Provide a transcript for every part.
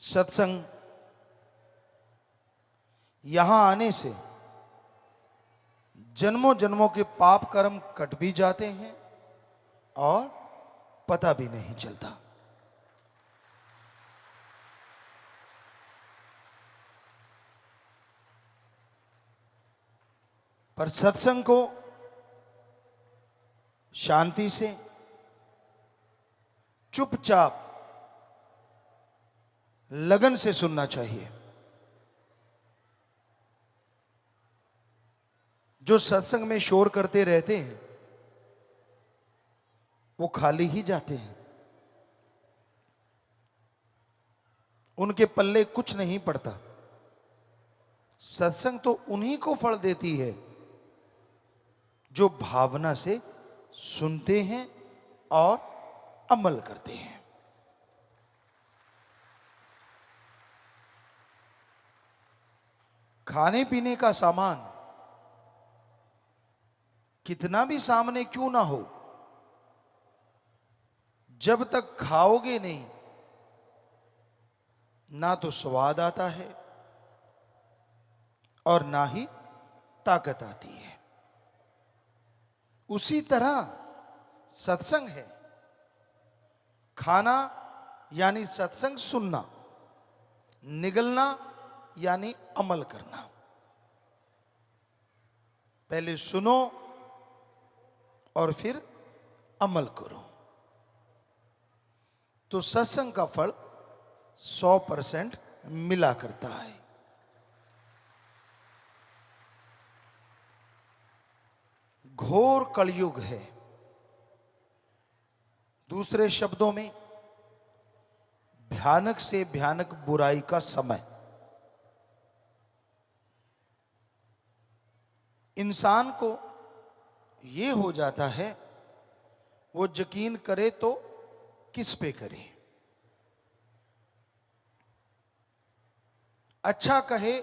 सत्संग यहां आने से जन्मों जन्मों के पाप कर्म कट भी जाते हैं और पता भी नहीं चलता। पर सत्संग को शांति से चुपचाप लगन से सुनना चाहिए। जो सत्संग में शोर करते रहते हैं वो खाली ही जाते हैं, उनके पल्ले कुछ नहीं पड़ता। सत्संग तो उन्हीं को फल देती है जो भावना से सुनते हैं और अमल करते हैं। खाने पीने का सामान कितना भी सामने क्यों ना हो, जब तक खाओगे नहीं ना तो स्वाद आता है और ना ही ताकत आती है। उसी तरह सत्संग है। खाना यानी सत्संग सुनना, निगलना यानी अमल करना। पहले सुनो और फिर अमल करो तो सत्संग का फल 100% मिला करता है। घोर कलयुग है, दूसरे शब्दों में भयानक से भयानक बुराई का समय। इंसान को यह हो जाता है वो यकीन करे तो किस पे करे, अच्छा कहे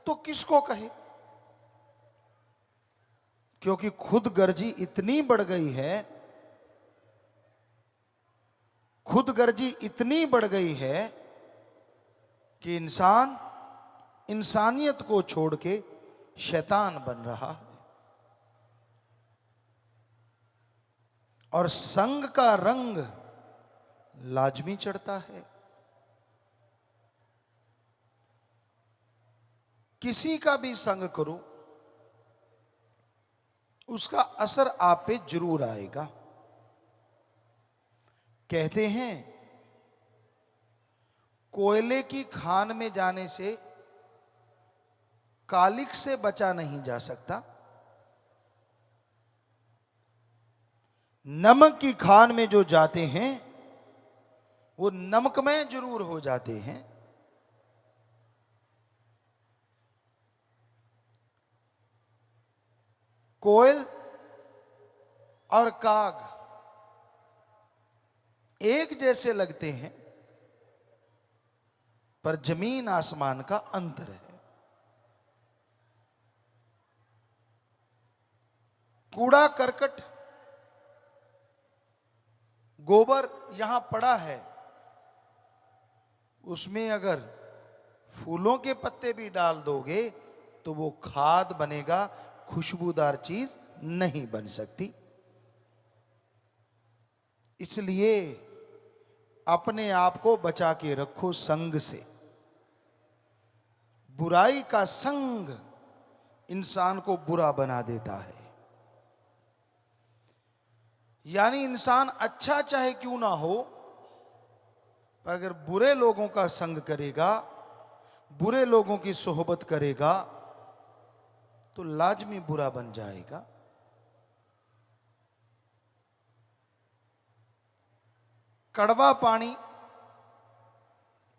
तो किसको कहे, क्योंकि खुद गर्जी इतनी बढ़ गई है, खुद गर्जी इतनी बढ़ गई है कि इंसान इंसानियत को छोड़ के शैतान बन रहा है। और संग का रंग लाजमी चढ़ता है। किसी का भी संग करो उसका असर आप पे जरूर आएगा। कहते हैं कोयले की खान में जाने से कालिख से बचा नहीं जा सकता, नमक की खान में जो जाते हैं वो नमकमय जरूर हो जाते हैं। कोयल और काग एक जैसे लगते हैं पर जमीन आसमान का अंतर है। कूड़ा करकट गोबर यहां पड़ा है, उसमें अगर फूलों के पत्ते भी डाल दोगे तो वो खाद बनेगा, खुशबूदार चीज नहीं बन सकती। इसलिए अपने आप को बचा के रखो संग से। बुराई का संग इंसान को बुरा बना देता है। यानी इंसान अच्छा चाहे क्यों ना हो, पर अगर बुरे लोगों का संग करेगा, बुरे लोगों की सोहबत करेगा तो लाजमी बुरा बन जाएगा। कड़वा पानी,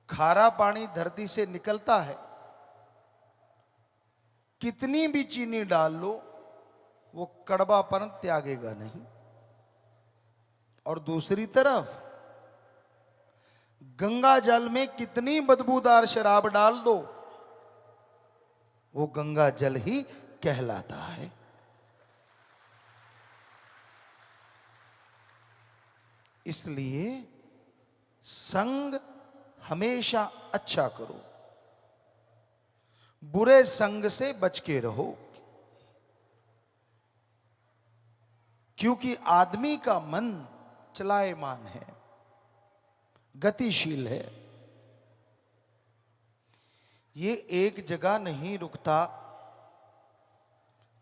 खारा पानी धरती से निकलता है, कितनी भी चीनी डाल लो वो कड़वापन त्यागेगा नहीं। और दूसरी तरफ गंगा जल में कितनी बदबूदार शराब डाल दो वो गंगा जल ही कहलाता है। इसलिए संग हमेशा अच्छा करो, बुरे संग से बच के रहो, क्योंकि आदमी का मन चलायमान है, गतिशील है। ये एक जगह नहीं रुकता।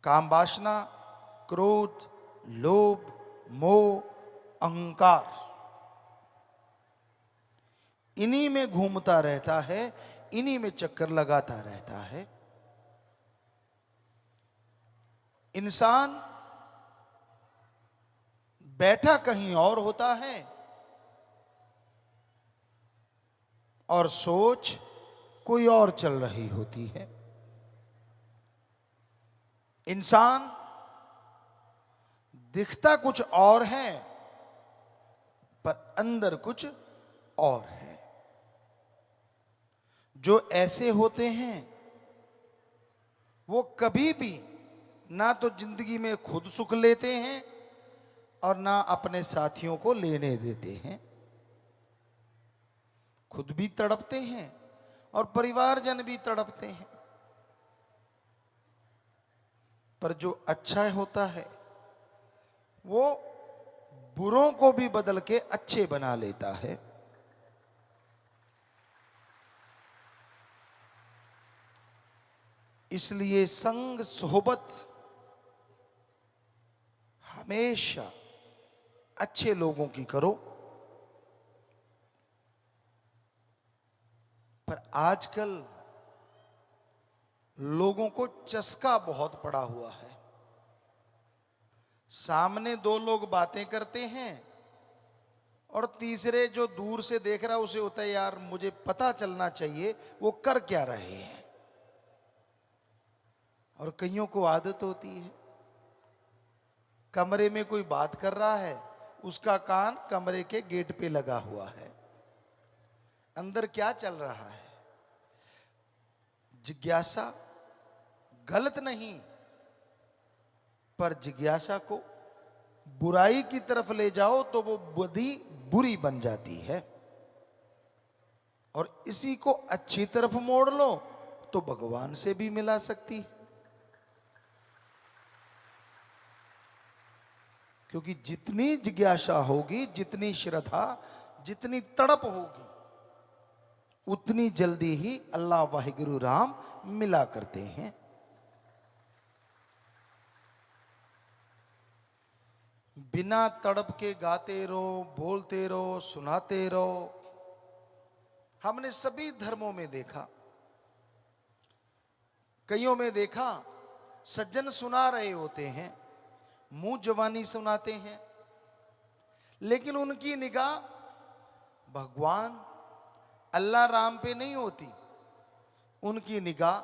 काम वासना, क्रोध, लोभ, मोह, अहंकार, इन्हीं में घूमता रहता है, इन्हीं में चक्कर लगाता रहता है। इंसान बैठा कहीं और होता है और सोच कोई और चल रही होती है। इंसान दिखता कुछ और है पर अंदर कुछ और है। जो ऐसे होते हैं वो कभी भी ना तो जिंदगी में खुद सुख लेते हैं और ना अपने साथियों को लेने देते हैं। खुद भी तड़पते हैं और परिवारजन भी तड़पते हैं। पर जो अच्छा होता है वो बुरों को भी बदल के अच्छे बना लेता है। इसलिए संग सोहबत हमेशा अच्छे लोगों की करो। पर आजकल लोगों को चस्का बहुत पड़ा हुआ है। सामने दो लोग बातें करते हैं और तीसरे जो दूर से देख रहा उसे होता है यार मुझे पता चलना चाहिए वो कर क्या रहे हैं। और कईयों को आदत होती है, कमरे में कोई बात कर रहा है, उसका कान कमरे के गेट पे लगा हुआ है, अंदर क्या चल रहा है। जिज्ञासा गलत नहीं, पर जिज्ञासा को बुराई की तरफ ले जाओ तो वो बुद्धि बुरी बन जाती है, और इसी को अच्छी तरफ मोड़ लो तो भगवान से भी मिला सकती है। क्योंकि जितनी जिज्ञासा होगी, जितनी श्रद्धा, जितनी तड़प होगी, उतनी जल्दी ही अल्लाह वाहिगुरु राम मिला करते हैं। बिना तड़प के गाते रहो, बोलते रहो, सुनाते रहो। हमने सभी धर्मों में देखा, कईयों में देखा सज्जन सुना रहे होते हैं, मुंह जवानी सुनाते हैं, लेकिन उनकी निगाह भगवान अल्लाह राम पे नहीं होती। उनकी निगाह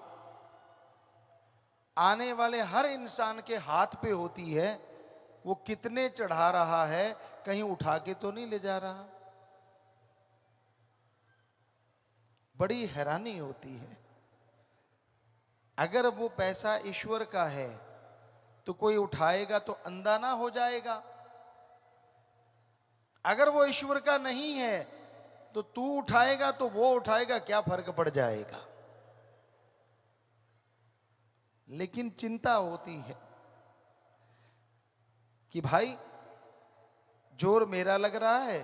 आने वाले हर इंसान के हाथ पे होती है। वो कितने चढ़ा रहा है, कहीं उठा के तो नहीं ले जा रहा। बड़ी हैरानी होती है। अगर वो पैसा ईश्वर का है तो कोई उठाएगा तो अंधा ना हो जाएगा। अगर वो ईश्वर का नहीं है तो तू उठाएगा तो वो उठाएगा, क्या फर्क पड़ जाएगा। लेकिन चिंता होती है कि भाई जोर मेरा लग रहा है,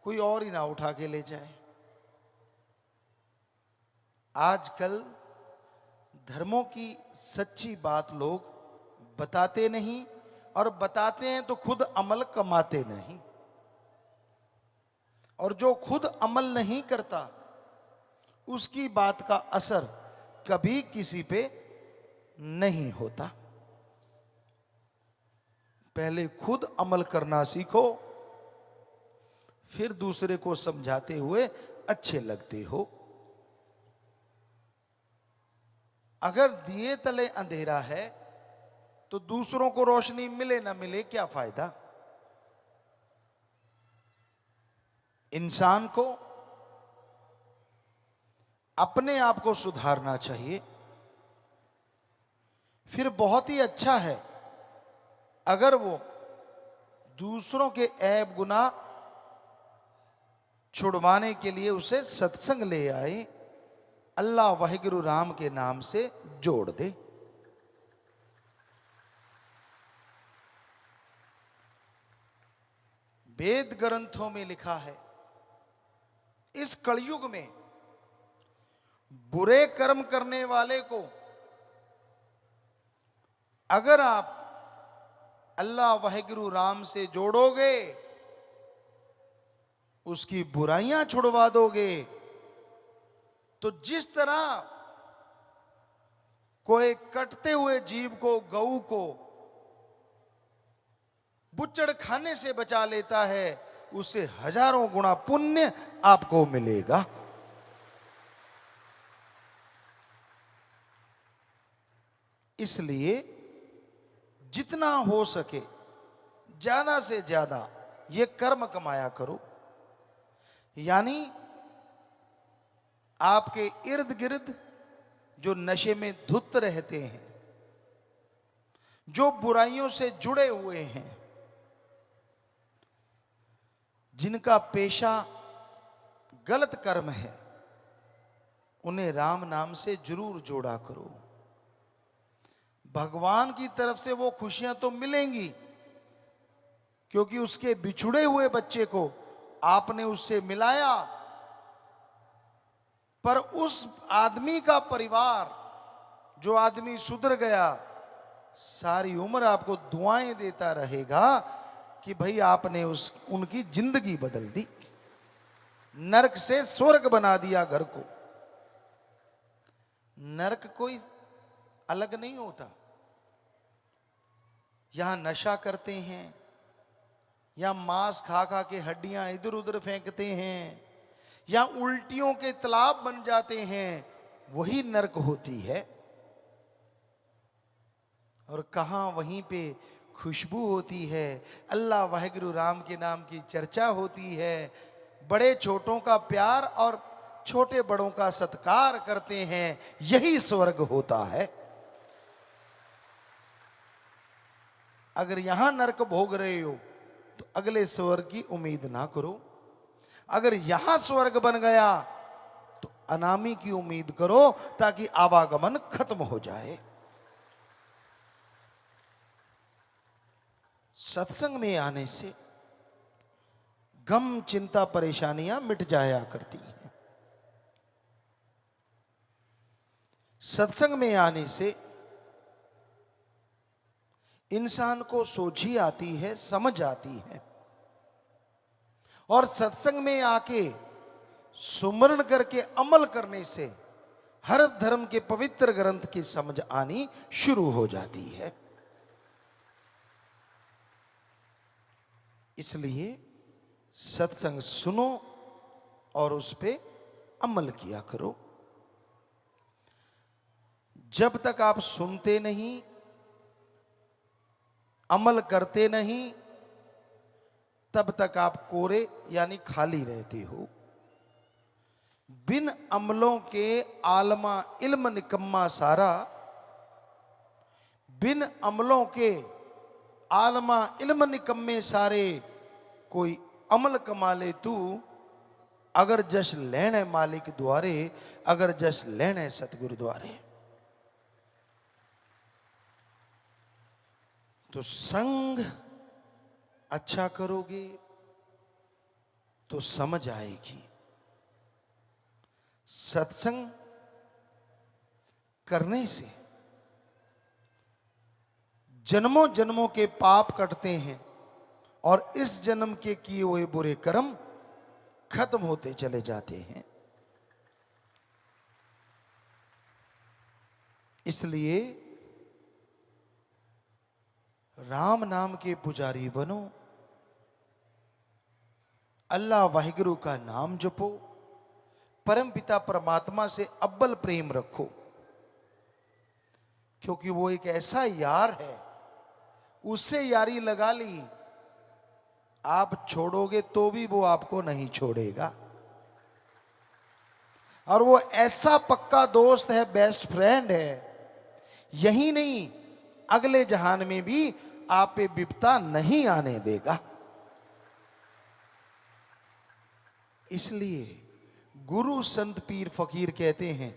कोई और ही ना उठा के ले जाए। आजकल धर्मों की सच्ची बात लोग बताते नहीं, और बताते हैं तो खुद अमल कमाते नहीं। और जो खुद अमल नहीं करता उसकी बात का असर कभी किसी पे नहीं होता। पहले खुद अमल करना सीखो, फिर दूसरे को समझाते हुए अच्छे लगते हो। अगर दिए तले अंधेरा है तो दूसरों को रोशनी मिले ना मिले क्या फायदा। इंसान को अपने आप को सुधारना चाहिए। फिर बहुत ही अच्छा है अगर वो दूसरों के ऐब गुनाह छुड़वाने के लिए उसे सत्संग ले आए, अल्लाह वाहिगुरु राम के नाम से जोड़ दे। वेद ग्रंथों में लिखा है, इस कलयुग में बुरे कर्म करने वाले को अगर आप अल्लाह वाहिगुरु राम से जोड़ोगे, उसकी बुराइयां छुड़वा दोगे, तो जिस तरह कोई कटते हुए जीव को, गऊ को बुच्चड़ खाने से बचा लेता है, उससे हजारों गुना पुण्य आपको मिलेगा। इसलिए जितना हो सके ज्यादा से ज्यादा ये कर्म कमाया करो। यानी आपके इर्द गिर्द जो नशे में धुत रहते हैं, जो बुराइयों से जुड़े हुए हैं, जिनका पेशा गलत कर्म है, उन्हें राम नाम से जरूर जोड़ा करो। भगवान की तरफ से वो खुशियां तो मिलेंगी, क्योंकि उसके बिछुड़े हुए बच्चे को आपने उससे मिलाया, पर उस आदमी का परिवार, जो आदमी सुधर गया, सारी उम्र आपको दुआएं देता रहेगा कि भाई आपने उनकी जिंदगी बदल दी, नरक से स्वर्ग बना दिया घर को। नरक कोई अलग नहीं होता। यहां नशा करते हैं या मांस खा खा के हड्डियां इधर उधर फेंकते हैं या उल्टियों के तालाब बन जाते हैं, वही नरक होती है। और कहां वहीं पे खुशबू होती है, अल्लाह वाहिगुरु राम के नाम की चर्चा होती है, बड़े छोटों का प्यार और छोटे बड़ों का सत्कार करते हैं, यही स्वर्ग होता है। अगर यहां नरक भोग रहे हो तो अगले स्वर्ग की उम्मीद ना करो। अगर यहां स्वर्ग बन गया तो अनामी की उम्मीद करो, ताकि आवागमन खत्म हो जाए। सत्संग में आने से गम, चिंता, परेशानियां मिट जाया करती हैं। सत्संग में आने से इंसान को सोझी आती है, समझ आती है, और सत्संग में आके सुमरण करके अमल करने से हर धर्म के पवित्र ग्रंथ की समझ आनी शुरू हो जाती है। इसलिए सत्संग सुनो और उस पे अमल किया करो। जब तक आप सुनते नहीं, अमल करते नहीं, तब तक आप कोरे यानी खाली रहते हो। बिन अमलों के आलमा इल्म निकम्मा सारा, बिन अमलों के आलमा इल्म निकम्मे सारे, कोई अमल कमा ले तू, अगर जश लेने मालिक द्वारे, अगर जश लेने सतगुरु द्वारे। तो संग अच्छा करोगे तो समझ आएगी। सत्संग करने से जन्मों जन्मों के पाप कटते हैं और इस जन्म के किए हुए बुरे कर्म खत्म होते चले जाते हैं। इसलिए राम नाम के पुजारी बनो, अल्लाह वाहिगुरु का नाम जपो, परम पिता परमात्मा से अव्वल प्रेम रखो, क्योंकि वो एक ऐसा यार है, उससे यारी लगा ली, आप छोड़ोगे तो भी वो आपको नहीं छोड़ेगा। और वो ऐसा पक्का दोस्त है, बेस्ट फ्रेंड है, यही नहीं अगले जहान में भी आप पे विपदा नहीं आने देगा। इसलिए गुरु संत पीर फकीर कहते हैं,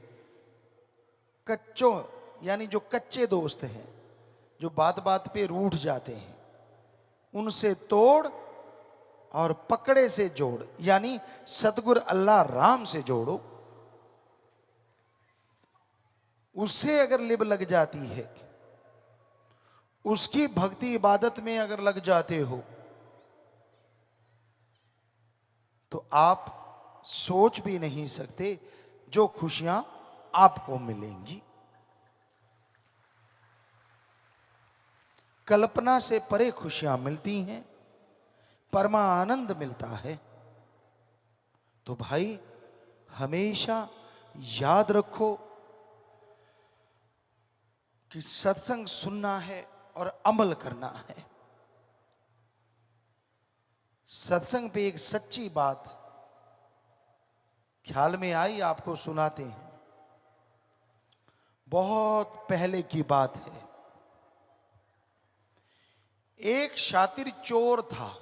कच्चों यानी जो कच्चे दोस्त हैं, जो बात बात पे रूठ जाते हैं, उनसे तोड़ और पकड़े से जोड़, यानी सतगुर अल्लाह राम से जोड़ो। उससे अगर लिब लग जाती है, उसकी भक्ति इबादत में अगर लग जाते हो, तो आप सोच भी नहीं सकते जो खुशियां आपको मिलेंगी। कल्पना से परे खुशियां मिलती हैं, परमा आनंद मिलता है। तो भाई हमेशा याद रखो कि सत्संग सुनना है और अमल करना है। सत्संग पे एक सच्ची बात ख्याल में आई, आपको सुनाते हैं। बहुत पहले की बात है। एक शातिर चोर था,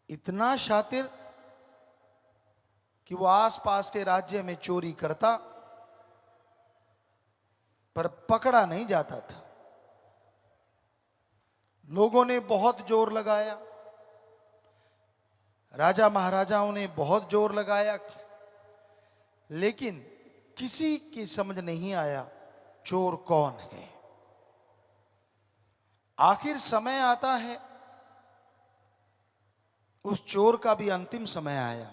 इतना शातिर कि वो आसपास के राज्य में चोरी करता, पर पकड़ा नहीं जाता था। लोगों ने बहुत जोर लगाया, राजा महाराजाओं ने बहुत जोर लगाया, लेकिन किसी की समझ नहीं आया चोर कौन है। आखिर समय आता है, उस चोर का भी अंतिम समय आया।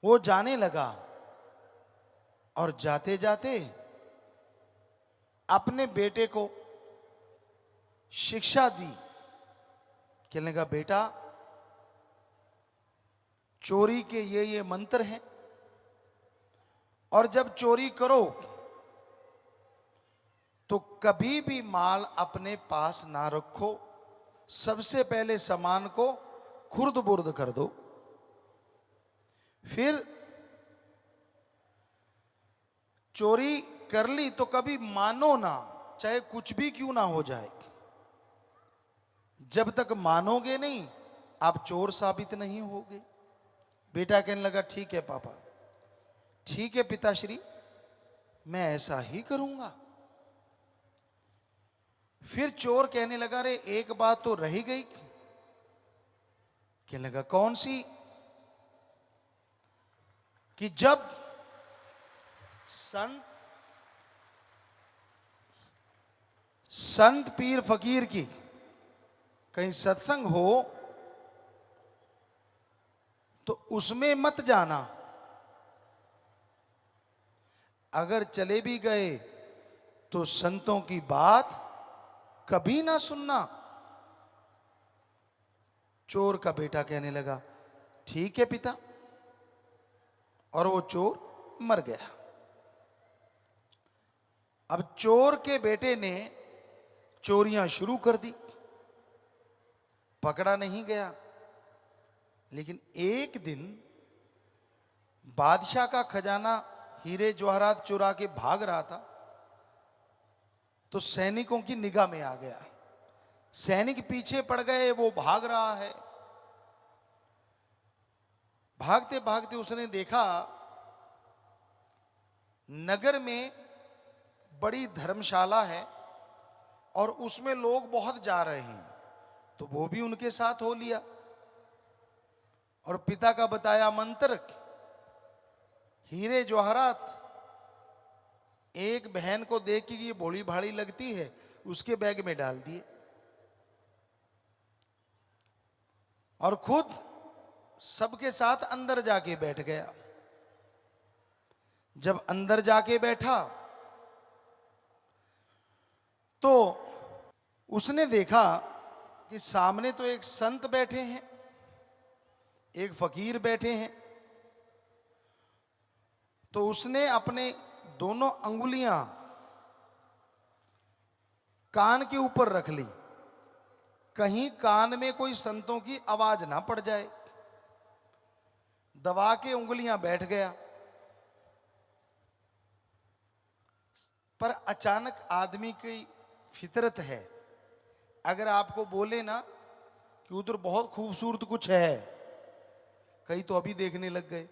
वो जाने लगा और जाते जाते अपने बेटे को शिक्षा दी। कहने लगा, बेटा चोरी के ये मंत्र हैं, और जब चोरी करो तो कभी भी माल अपने पास ना रखो, सबसे पहले सामान को खुर्द बुर्द कर दो, फिर चोरी कर ली तो कभी मानो ना, चाहे कुछ भी क्यों ना हो जाए। जब तक मानोगे नहीं, आप चोर साबित नहीं होगे। बेटा कहने लगा, ठीक है पापा, ठीक है पिताश्री, मैं ऐसा ही करूंगा। फिर चोर कहने लगा, रे एक बात तो रह गई। कहने लगा, कौन सी? कि जब संत पीर फकीर की कहीं सत्संग हो तो उसमें मत जाना। अगर चले भी गए तो संतों की बात कभी ना सुनना। चोर का बेटा कहने लगा, ठीक है पिता, और वो चोर मर गया। अब चोर के बेटे ने चोरियां शुरू कर दी, पकड़ा नहीं गया। लेकिन एक दिन बादशाह का खजाना हीरे जवाहरात चुरा के भाग रहा था, तो सैनिकों की निगाह में आ गया। सैनिक पीछे पड़ गए, वो भाग रहा है। भागते भागते उसने देखा नगर में बड़ी धर्मशाला है और उसमें लोग बहुत जा रहे हैं, तो वो भी उनके साथ हो लिया। और पिता का बताया मंत्र, हीरे जवाहरात एक बहन को देख के ये भोली भाली लगती है, उसके बैग में डाल दिए और खुद सबके साथ अंदर जाके बैठ गया। जब अंदर जाके बैठा तो उसने देखा कि सामने तो एक संत बैठे हैं, एक फकीर बैठे हैं। तो उसने अपने दोनों अंगुलियां कान के ऊपर रख ली, कहीं कान में कोई संतों की आवाज ना पड़ जाए। दबा के उंगलियां बैठ गया। पर अचानक आदमी की फितरत है, अगर आपको बोले ना कि उधर बहुत खूबसूरत कुछ है। कई तो अभी देखने लग गए,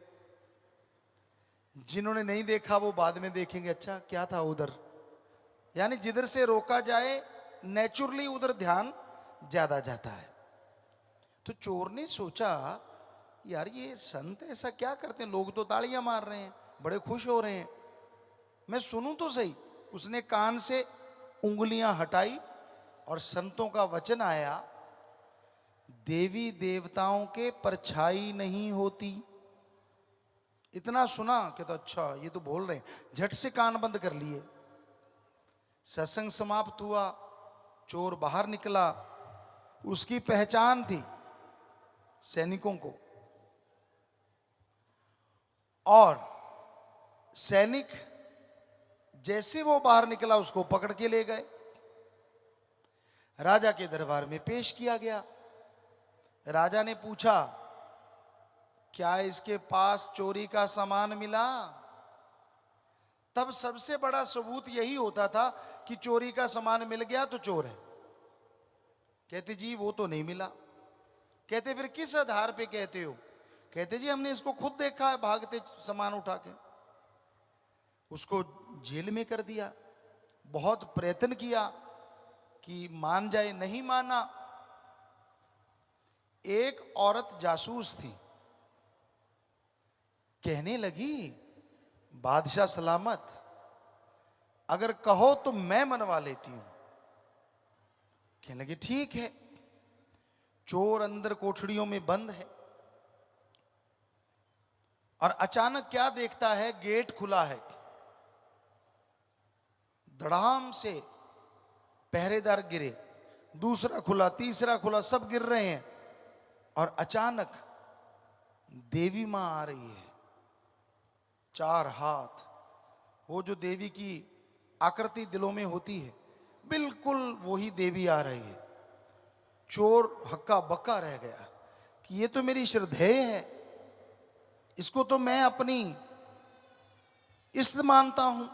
जिन्होंने नहीं देखा वो बाद में देखेंगे, अच्छा क्या था उधर। यानी जिधर से रोका जाए नेचुरली उधर ध्यान ज्यादा जाता है। तो चोर ने सोचा, यार ये संत ऐसा क्या करते हैं, लोग तो तालियां मार रहे हैं, बड़े खुश हो रहे हैं, मैं सुनूं तो सही। उसने कान से उंगलियां हटाई और संतों का वचन आया, देवी देवताओं के परछाई नहीं होती। इतना सुना कि तो अच्छा ये तो बोल रहे हैं, झट से कान बंद कर लिए। सत्संग समाप्त हुआ, चोर बाहर निकला। उसकी पहचान थी सैनिकों को, और सैनिक जैसे वो बाहर निकला उसको पकड़ के ले गए, राजा के दरबार में पेश किया गया। राजा ने पूछा, क्या इसके पास चोरी का सामान मिला? तब सबसे बड़ा सबूत यही होता था कि चोरी का सामान मिल गया तो चोर है। कहते जी वो तो नहीं मिला। कहते फिर किस आधार पे कहते हो? कहते जी हमने इसको खुद देखा है भागते सामान उठा के। उसको जेल में कर दिया, बहुत प्रयत्न किया कि मान जाए, नहीं माना। एक औरत जासूस थी, कहने लगी, बादशाह सलामत, अगर कहो तो मैं मनवा लेती हूं। कहने लगे ठीक है। चोर अंदर कोठड़ियों में बंद है और अचानक क्या देखता है, गेट खुला है, धड़ाम से पहरेदार गिरे, दूसरा खुला, तीसरा खुला, सब गिर रहे हैं। और अचानक देवी मां आ रही है, 4 हाथ, वो जो देवी की आकृति दिलों में होती है, बिल्कुल वही देवी आ रही है। चोर हक्का बक्का रह गया कि ये तो मेरी श्रद्धेय है, इसको तो मैं अपनी इष्ट मानता हूं।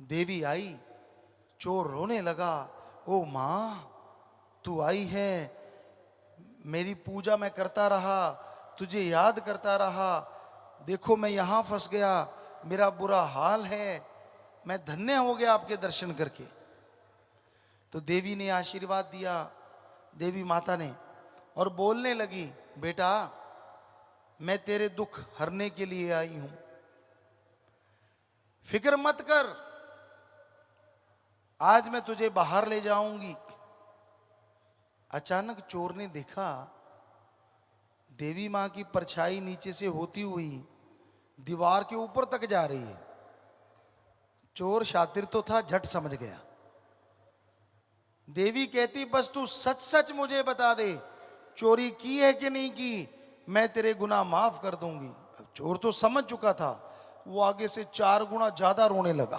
देवी आई, चोर रोने लगा, ओ मां तू आई है, मेरी पूजा मैं करता रहा, तुझे याद करता रहा, देखो मैं यहां फंस गया, मेरा बुरा हाल है, मैं धन्य हो गया आपके दर्शन करके। तो देवी ने आशीर्वाद दिया, देवी माता ने, और बोलने लगी, बेटा मैं तेरे दुख हरने के लिए आई हूं, फिक्र मत कर, आज मैं तुझे बाहर ले जाऊंगी। अचानक चोर ने देखा देवी मां की परछाई नीचे से होती हुई दीवार के ऊपर तक जा रही है। चोर शातिर तो था, झट समझ गया। देवी कहती, बस तू सच सच मुझे बता दे, चोरी की है कि नहीं की, मैं तेरे गुनाह माफ कर दूंगी। अब चोर तो समझ चुका था, वो आगे से 4 गुना ज्यादा रोने लगा,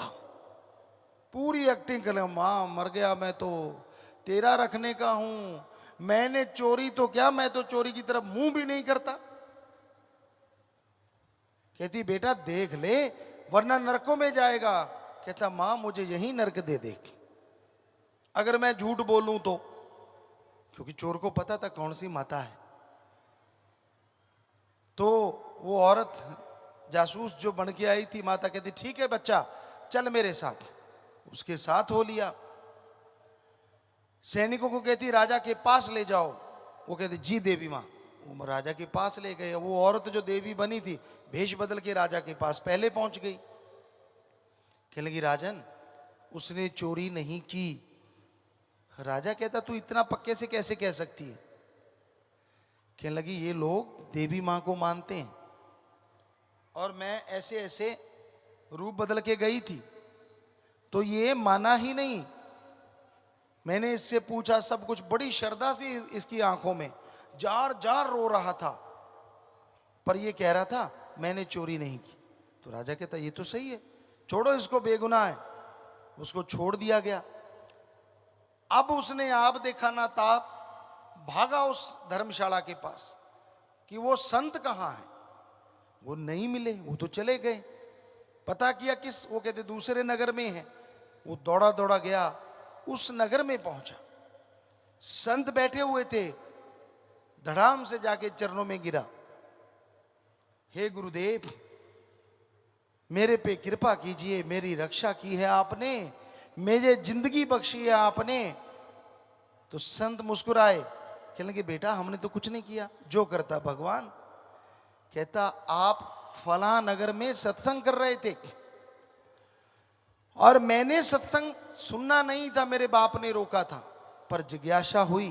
पूरी एक्टिंग कर, मां मर गया मैं तो तेरा रखने का हूं, मैंने चोरी तो क्या, मैं तो चोरी की तरफ मुंह भी नहीं करता। कहती बेटा देख ले वरना नरकों में जाएगा। कहता मां मुझे यही नरक दे दे अगर मैं झूठ बोलूं तो, क्योंकि चोर को पता था कौन सी माता है। तो वो औरत जासूस जो बन के आई थी, माता कहती ठीक है बच्चा चल मेरे साथ, उसके साथ हो लिया। सैनिकों को कहती राजा के पास ले जाओ, वो कहते जी देवी मां। वो राजा के पास ले गए। वो औरत जो देवी बनी थी भेष बदल के राजा के पास पहले पहुंच गई। कहने लगी राजन उसने चोरी नहीं की। राजा कहता तू इतना पक्के से कैसे कह सकती है? कहने लगी ये लोग देवी मां को मानते हैं और मैं ऐसे ऐसे रूप बदल के गई थी तो ये माना ही नहीं। मैंने इससे पूछा सब कुछ, बड़ी श्रद्धा से इसकी आंखों में जार जार रो रहा था, पर ये कह रहा था मैंने चोरी नहीं की। तो राजा कहता ये तो सही है, छोड़ो इसको, बेगुनाह है। उसको छोड़ दिया गया। अब उसने आप देखा ना ताप, भागा उस धर्मशाला के पास कि वो संत कहां है। वो नहीं मिले, वो तो चले गए। पता किया किस, वो कहते दूसरे नगर में है। वो दौड़ा दौड़ा गया, उस नगर में पहुंचा। संत बैठे हुए थे, धड़ाम से जाके चरणों में गिरा, हे गुरुदेव मेरे पे कृपा कीजिए, मेरी रक्षा की है आपने, मुझे जिंदगी बख्शी है आपने। तो संत मुस्कुराए, कहने लगे बेटा हमने तो कुछ नहीं किया, जो करता भगवान। कहता आप फला नगर में सत्संग कर रहे थे और मैंने सत्संग सुनना नहीं था, मेरे बाप ने रोका था, पर जिज्ञासा हुई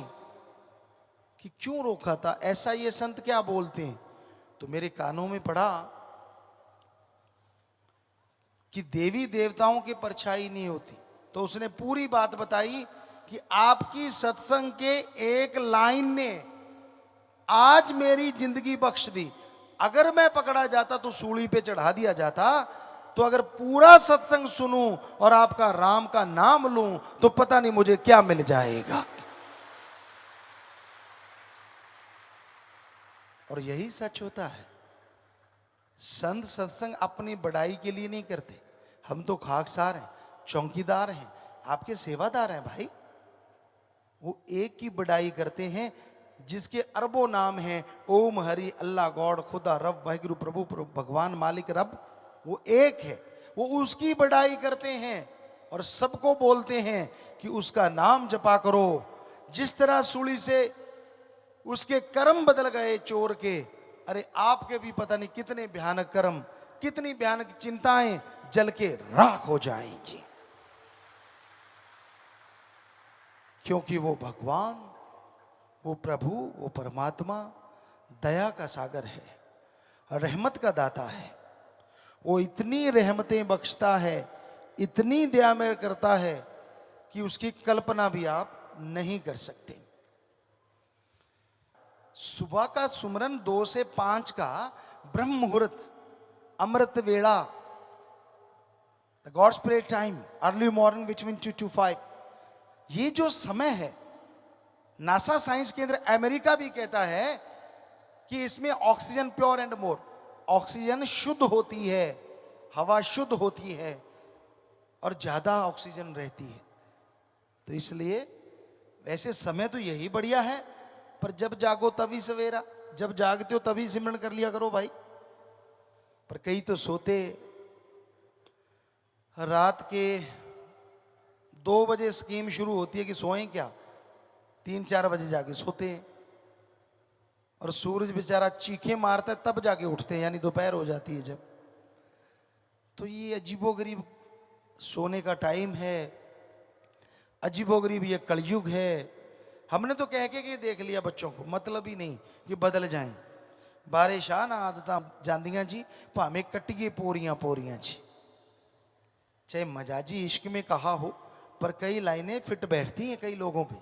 कि क्यों रोका था, ऐसा ये संत क्या बोलते हैं। तो मेरे कानों में पड़ा कि देवी देवताओं की परछाई नहीं होती। तो उसने पूरी बात बताई कि आपकी सत्संग के एक लाइन ने आज मेरी जिंदगी बख्श दी। अगर मैं पकड़ा जाता तो सूली पे चढ़ा दिया जाता, तो अगर पूरा सत्संग सुनूं और आपका राम का नाम लूं तो पता नहीं मुझे क्या मिल जाएगा। और यही सच होता है। संत सत्संग अपनी बड़ाई के लिए नहीं करते। हम तो खाकसार हैं, चौकीदार हैं, आपके सेवादार हैं भाई। वो एक की बड़ाई करते हैं जिसके अरबों नाम हैं, ओम हरि अल्लाह गॉड खुदा रब वाहिगुरु प्रभु भगवान मालिक रब, वो एक है। वो उसकी बड़ाई करते हैं और सबको बोलते हैं कि उसका नाम जपा करो। जिस तरह सूली से उसके कर्म बदल गए चोर के, अरे आपके भी पता नहीं कितने भयानक कर्म, कितनी भयानक चिंताएं जल के राख हो जाएंगी, क्योंकि वो भगवान, वो प्रभु, वो परमात्मा दया का सागर है, रहमत का दाता है। वो इतनी रहमतें बख्शता है, इतनी दया में करता है कि उसकी कल्पना भी आप नहीं कर सकते। सुबह का सुमरन 2 से 5 का ब्रह्म muhurta, amrit vela, god's prayer time, early morning between 2 to 5, ये जो समय है, नासा साइंस केंद्र अमेरिका भी कहता है कि इसमें oxygen pure and more, oxygen शुद्ध होती है, हवा शुद्ध होती है और ज्यादा ऑक्सीजन रहती है। तो इसलिए वैसे समय तो यही बढ़िया है, पर जब जागो तभी सवेरा, जब जागते हो तभी सिमरन कर लिया करो भाई। पर कई तो सोते रात के 2 बजे स्कीम शुरू होती है कि सोएं क्या, 3-4 बजे जाके सोते हैं और सूरज बेचारा चीखे मारता है तब जाके उठते हैं, यानी दोपहर हो जाती है जब। तो ये अजीबोगरीब सोने का टाइम है, अजीबोगरीब ये कलयुग है। हमने तो कह के देख लिया बच्चों को, मतलब ही नहीं कि बदल जाएं। बारे शाह ना आदत जांदियां जी, भावे कट्टिए पोरियां पोरियां जी। चाहे मजाजी इश्क में कहा हो, पर कई लाइनें फिट बैठती हैं कई लोगों पे।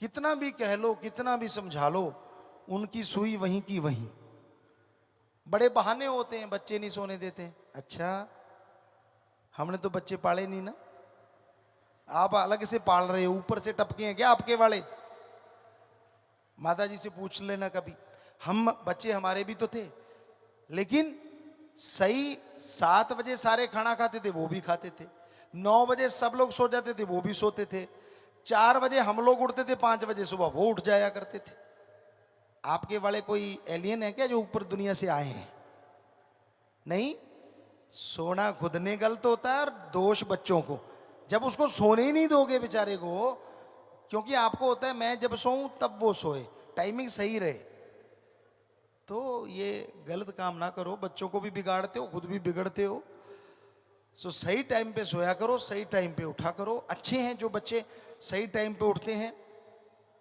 कितना भी कह लो, कितना भी समझा लो, उनकी सुई वहीं की वहीं। बड़े बहाने होते हैं, बच्चे नहीं सोने देते। अच्छा, हमने तो बच्चे पाले नहीं ना, आप अलग से पाल रहे हो, ऊपर से टपके हैं क्या आपके वाले? माता जी से पूछ लेना कभी। हम बच्चे हमारे भी तो थे, लेकिन सही 7 बजे सारे खाना खाते थे, वो भी खाते थे। 9 बजे सब लोग सो जाते थे, वो भी सोते थे। 4 बजे हम लोग उठते थे, 5 बजे सुबह वो उठ जाया करते थे। आपके वाले कोई एलियन है क्या जो ऊपर दुनिया से आए हैं? नहीं, सोना खुद ने गलत होता है और दोष बच्चों को। जब उसको सोने ही नहीं दोगे बेचारे को, क्योंकि आपको होता है मैं जब सोऊं तब वो सोए, टाइमिंग सही रहे, तो ये गलत काम ना करो, बच्चों को भी बिगाड़ते हो, खुद भी बिगड़ते हो। सो सही टाइम पे सोया करो, सही टाइम पे उठा करो। अच्छे हैं जो बच्चे सही टाइम पे उठते हैं,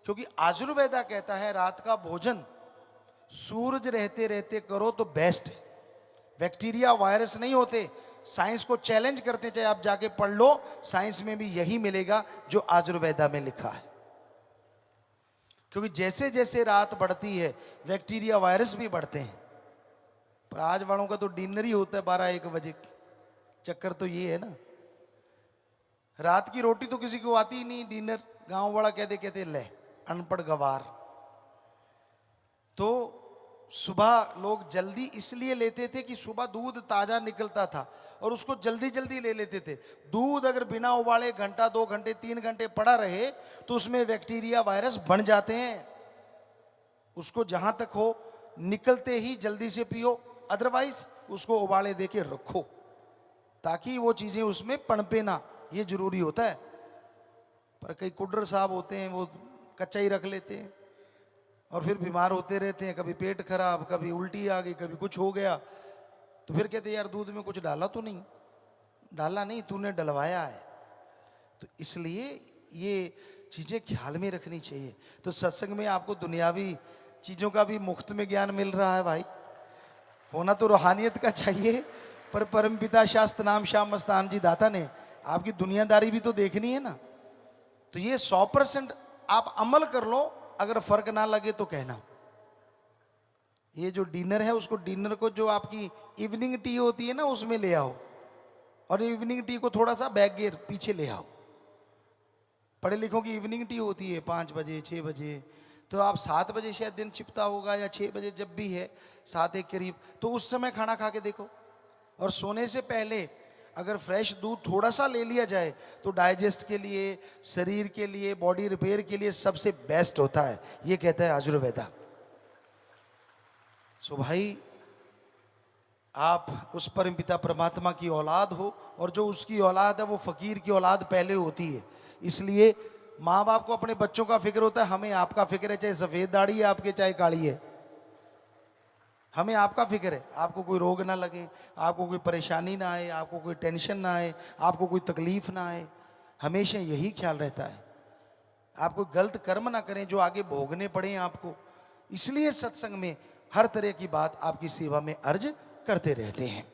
क्योंकि आयुर्वेदा कहता है रात का भोजन सूरज रहते रहते करो तो बेस्ट है। बैक्टीरिया वायरस नहीं होते, साइंस को चैलेंज करते, चाहे आप जाके पढ़ लो, साइंस में भी यही मिलेगा जो आयुर्वेदा में लिखा है। क्योंकि जैसे जैसे रात बढ़ती है बैक्टीरिया वायरस भी बढ़ते हैं। पर आज वालों का तो डिनर ही होता है 12-1 बजे। चक्कर तो ये है ना, रात की रोटी तो किसी को आती ही नहीं, डिनर गांव वाला कहते कहते ले अनपढ़ गवार। तो सुबह लोग जल्दी इसलिए लेते थे कि सुबह दूध ताजा निकलता था और उसको जल्दी जल्दी ले लेते थे। दूध अगर बिना उबाले घंटा, 2 घंटे, 3 घंटे पड़ा रहे तो उसमें बैक्टीरिया, वायरस बढ़ जाते हैं। उसको जहां तक हो निकलते ही जल्दी से पियो, अदरवाइज उसको उबाले देके रखो ताकि वो चीजें उसमें पनपे ना, ये जरूरी होता है। पर कई कुड्र साहब होते हैं, वो कच्चा ही रख लेते हैं और फिर बीमार होते रहते हैं, कभी पेट खराब, कभी उल्टी आ गई, कभी कुछ हो गया। तो फिर कहते यार दूध में कुछ डाला तो नहीं? डाला नहीं, तूने डलवाया है। तो इसलिए ये चीजें ख्याल में रखनी चाहिए। तो सत्संग में आपको दुनियावी चीजों का भी मुफ्त में ज्ञान मिल रहा है भाई। होना तो रूहानियत का चाहिए, पर परमपिता शास्त्र नाम श्याम मस्तान जी दाता ने आपकी दुनियादारी भी तो देखनी है ना। तो ये 100% आप अमल कर लो, अगर फर्क ना लगे तो कहना। ये जो डिनर है, उसको डिनर को जो आपकी इवनिंग टी होती है ना, उसमें ले आओ, और इवनिंग टी को थोड़ा सा बैक गियर पीछे ले आओ। पढ़े लिखों की इवनिंग टी होती है 5 बजे, 6 बजे, तो आप 7 बजे शायद दिन छिपता होगा, या 6 बजे जब भी है, 7 एक करीब, तो उस समय खाना खा के देखो। और सोने से पहले अगर फ्रेश दूध थोड़ा सा ले लिया जाए तो डाइजेस्ट के लिए, शरीर के लिए, बॉडी रिपेयर के लिए सबसे बेस्ट होता है, ये कहता है आयुर्वेदा। सो भाई, आप उस परमपिता परमात्मा की औलाद हो, और जो उसकी औलाद है वो फकीर की औलाद पहले होती है। इसलिए माँ बाप को अपने बच्चों का फिक्र होता है, हमें आपका फिक्र है, चाहे सफेद दाढ़ी है आपके, चाहे काली है, हमें आपका फिक्र है। आपको कोई रोग ना लगे, आपको कोई परेशानी ना आए, आपको कोई टेंशन ना आए, आपको कोई तकलीफ ना आए, हमेशा यही ख्याल रहता है। आप कोई गलत कर्म ना करें जो आगे भोगने पड़े आपको। इसलिए सत्संग में हर तरह की बात आपकी सेवा में अर्ज करते रहते हैं।